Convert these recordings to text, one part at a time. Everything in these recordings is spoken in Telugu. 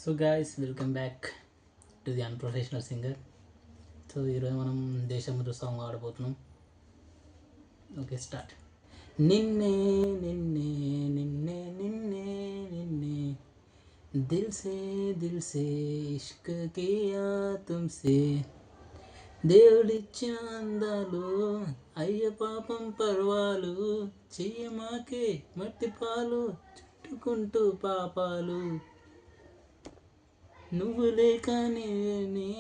So guys, welcome back to the unprofessional singer. So ఈరోజు మనం దేశముద్ర సాంగ్ ఆడబోతున్నాం. Okay, start. నిన్నే నిన్నే నిన్నే నిన్నే నిన్నే దిల్ సే ఇష్క్ కియా తుమ్సే, దేవుడిచ్చిన అందాలు అయ్య పాపం పర్వాలు, చెయ్యమాకే మట్టి పాలు చుట్టుకుంటూ పాపాలు, నువ్వు లేక నేనే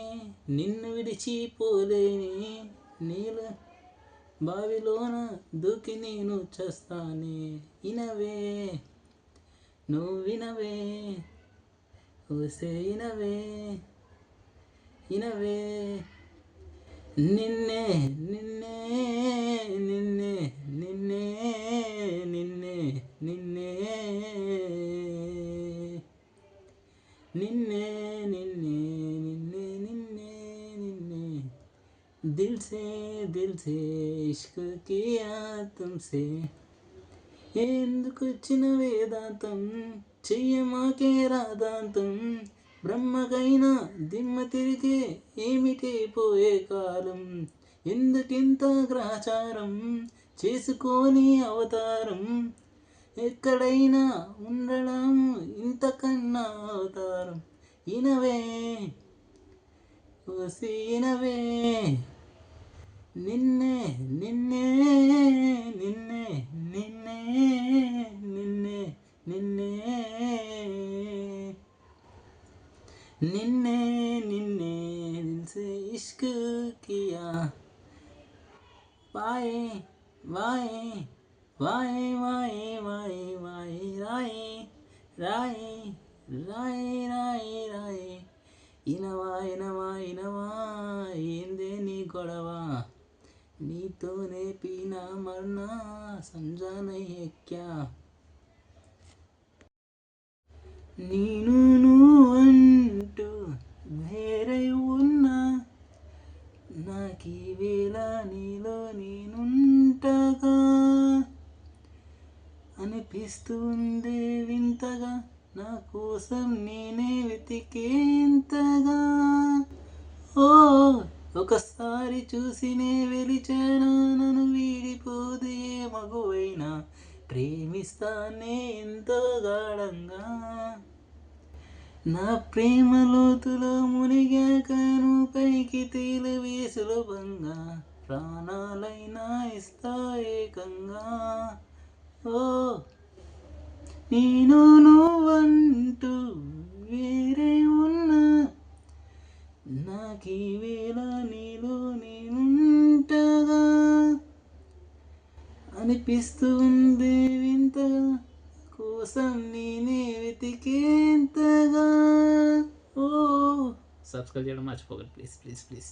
నిన్ను విడిచిపోలేని, నీల బావిలోన దూకి నేను చేస్తానే, ఇనవే నువ్వు వినవే ఊసే ఇనవే ఇనవే నిన్నే నిన్నే నిన్నే నిన్నే నిన్నే నిన్నే నిన్నే నిన్నే నిన్నే నిన్నే నిన్నే దిల్ సే ఇష్క్ కియా తుమ్సే, ఎందుకొచ్చిన వేదాంతం చెయ్యమాకే రాదాంతం, బ్రహ్మకైనా దిమ్మ తిరిగే ఏమిటి పోయే కాలం, ఎందుకింత గ్రహచారం చేసుకోని అవతారం, ఎక్కడైనా ఉండడం ఇంతకన్నా అవతారం, ఇనవే ఓసి ఇనవే నిన్నే నిన్నే నిన్నే నిన్నే నిన్నే నిన్నే నిన్నే నిన్నే దిల్సే ఇష్క్ కియా, వాయే వాయే వాయే వాయే వాయే వాయే రాయే రాయే రాయే రాయే రాయే, ఇనవా ఇనవా ఇనవా ఏందే నీ గొడవ, నీతోనే పీనా మర్నా సంజానై ఎక్క్యా, నేను నువ్వంటూ వేరై ఉన్నా, నాకీ వేళ నీలో నేనుంటగా అనిపిస్తుంది వింతగా, నా కోసం నేనే వెతికేంతగా, ఓ ఒకసారి చూసినే వెలిచానా, నన్ను వీడిపోదు ఏ మగువైనా, ప్రేమిస్తానే ఎంతో గాఢంగా, నా ప్రేమ లోతులో మునిగాక నువ్వు పైకి తేలివే సులభంగా, ప్రాణాలైనా ఇస్తా ఏకంగా, ఓ నేను నువ్వంటూ వేరే ఉన్నా, నాకీ వేళ నీలో నేనుంటగా అనిపిస్తుంది వింతగా, కోసం నేనే వెతికేంతగా. ఓ సబ్స్క్రైబ్ చేయడం మర్చిపోకండి ప్లీజ్ ప్లీజ్ ప్లీజ్.